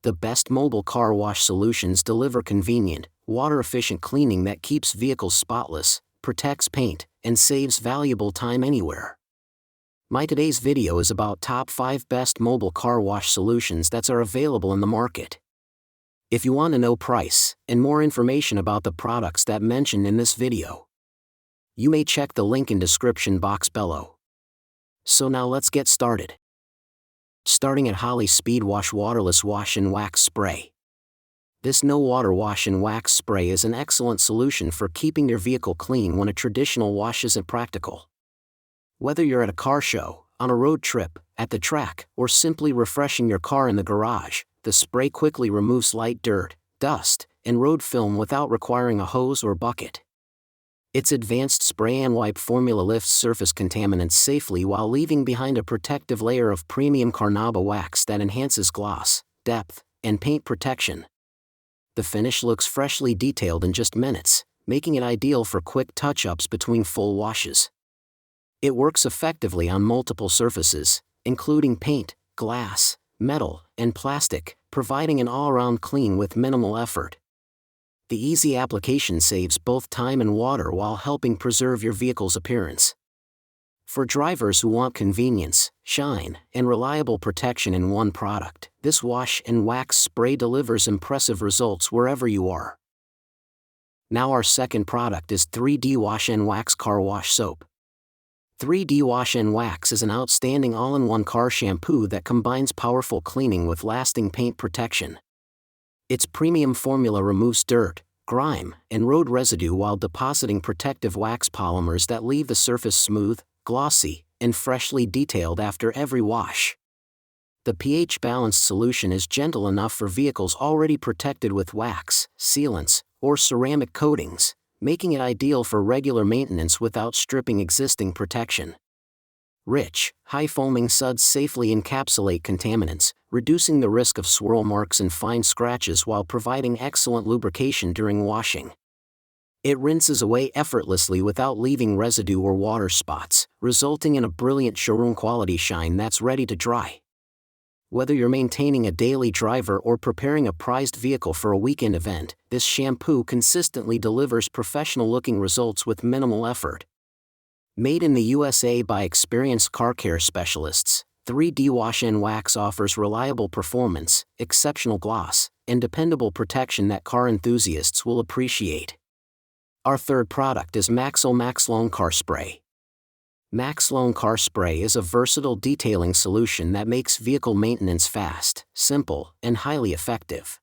The best mobile car wash solutions deliver convenient, water-efficient cleaning that keeps vehicles spotless, protects paint, and saves valuable time anywhere. My today's video is about top 5 best mobile car wash solutions that are available in the market. If you want to know price and more information about the products that mentioned in this video, you may check the link in description box below. So now let's get started. Starting at Holley Speed Wash Waterless Wash and Wax Spray. This no-water wash and wax spray is an excellent solution for keeping your vehicle clean when a traditional wash isn't practical. Whether you're at a car show, on a road trip, at the track, or simply refreshing your car in the garage, the spray quickly removes light dirt, dust, and road film without requiring a hose or bucket. Its advanced spray and wipe formula lifts surface contaminants safely while leaving behind a protective layer of premium carnauba wax that enhances gloss, depth, and paint protection. The finish looks freshly detailed in just minutes, making it ideal for quick touch-ups between full washes. It works effectively on multiple surfaces, including paint, glass, metal, and plastic, providing an all-around clean with minimal effort. The easy application saves both time and water while helping preserve your vehicle's appearance. For drivers who want convenience, shine, and reliable protection in one product, this wash and wax spray delivers impressive results wherever you are. Now our second product is 3D Wash and Wax Car Wash Soap. 3D Wash and Wax is an outstanding all-in-one car shampoo that combines powerful cleaning with lasting paint protection. Its premium formula removes dirt, grime, and road residue while depositing protective wax polymers that leave the surface smooth, glossy, and freshly detailed after every wash. The pH-balanced solution is gentle enough for vehicles already protected with wax, sealants, or ceramic coatings, making it ideal for regular maintenance without stripping existing protection. Rich, high-foaming suds safely encapsulate contaminants, reducing the risk of swirl marks and fine scratches while providing excellent lubrication during washing. It rinses away effortlessly without leaving residue or water spots, resulting in a brilliant showroom-quality shine that's ready to dry. Whether you're maintaining a daily driver or preparing a prized vehicle for a weekend event, this shampoo consistently delivers professional-looking results with minimal effort. Made in the USA by experienced car care specialists, 3D Wash and Wax offers reliable performance, exceptional gloss, and dependable protection that car enthusiasts will appreciate. Our third product is Max Lone Car Spray. Max Lone Car Spray is a versatile detailing solution that makes vehicle maintenance fast, simple, and highly effective.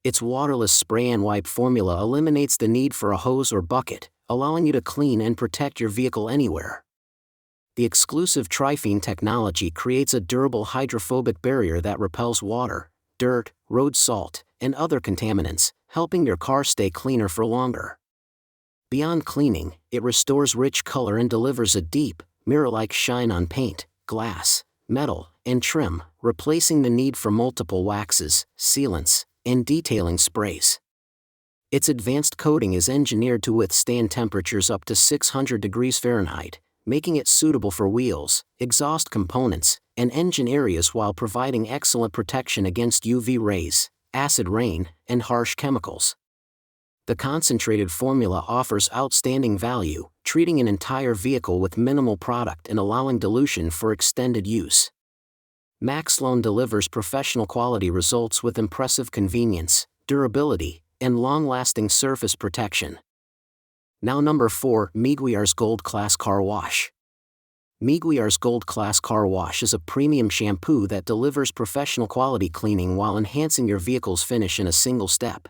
Its waterless spray and wipe formula eliminates the need for a hose or bucket, allowing you to clean and protect your vehicle anywhere. The exclusive Triphene technology creates a durable hydrophobic barrier that repels water, dirt, road salt, and other contaminants, helping your car stay cleaner for longer. Beyond cleaning, it restores rich color and delivers a deep, mirror-like shine on paint, glass, metal, and trim, replacing the need for multiple waxes, sealants, and detailing sprays. Its advanced coating is engineered to withstand temperatures up to 600 degrees Fahrenheit, making it suitable for wheels, exhaust components, and engine areas while providing excellent protection against UV rays, acid rain, and harsh chemicals. The concentrated formula offers outstanding value, treating an entire vehicle with minimal product and allowing dilution for extended use. Max Lone delivers professional quality results with impressive convenience, durability, and long-lasting surface protection. Now number 4, Meguiar's Gold Class Car Wash. Meguiar's Gold Class Car Wash is a premium shampoo that delivers professional quality cleaning while enhancing your vehicle's finish in a single step.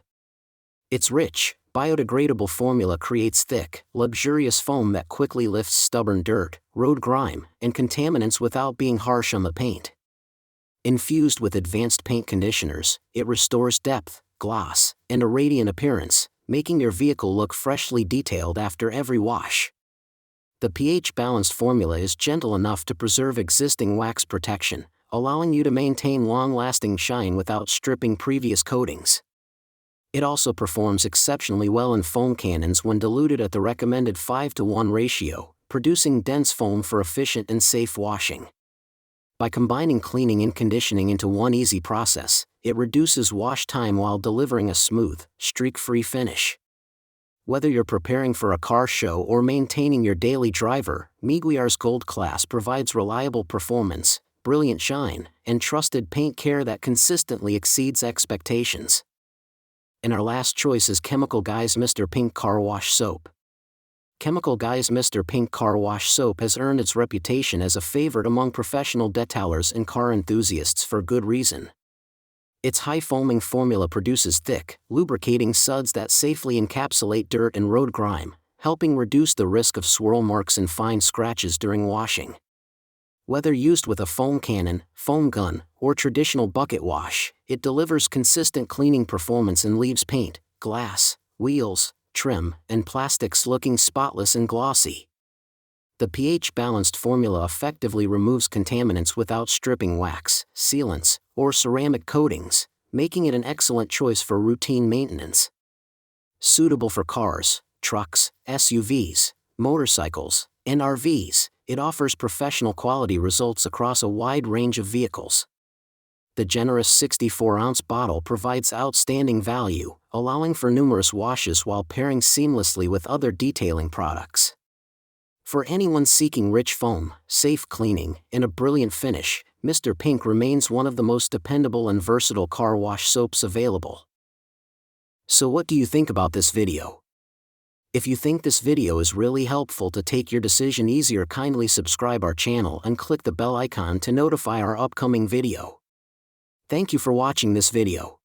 Its rich, biodegradable formula creates thick, luxurious foam that quickly lifts stubborn dirt, road grime, and contaminants without being harsh on the paint. Infused with advanced paint conditioners, it restores depth, gloss, and a radiant appearance, making your vehicle look freshly detailed after every wash. The pH-balanced formula is gentle enough to preserve existing wax protection, allowing you to maintain long-lasting shine without stripping previous coatings. It also performs exceptionally well in foam cannons when diluted at the recommended 5:1 ratio, producing dense foam for efficient and safe washing. By combining cleaning and conditioning into one easy process, it reduces wash time while delivering a smooth, streak-free finish. Whether you're preparing for a car show or maintaining your daily driver, Meguiar's Gold Class provides reliable performance, brilliant shine, and trusted paint care that consistently exceeds expectations. And our last choice is Chemical Guy's Mr. Pink Car Wash Soap. Chemical Guy's Mr. Pink Car Wash Soap has earned its reputation as a favorite among professional detailers and car enthusiasts for good reason. Its high-foaming formula produces thick, lubricating suds that safely encapsulate dirt and road grime, helping reduce the risk of swirl marks and fine scratches during washing. Whether used with a foam cannon, foam gun, or traditional bucket wash, it delivers consistent cleaning performance and leaves paint, glass, wheels, trim, and plastics looking spotless and glossy. The pH-balanced formula effectively removes contaminants without stripping wax, sealants, or ceramic coatings, making it an excellent choice for routine maintenance. Suitable for cars, trucks, SUVs, motorcycles, and RVs, it offers professional quality results across a wide range of vehicles. The generous 64-ounce bottle provides outstanding value, allowing for numerous washes while pairing seamlessly with other detailing products. For anyone seeking rich foam, safe cleaning, and a brilliant finish, Mr. Pink remains one of the most dependable and versatile car wash soaps available. So what do you think about this video? If you think this video is really helpful to take your decision easier, kindly subscribe our channel and click the bell icon to notify our upcoming video. Thank you for watching this video.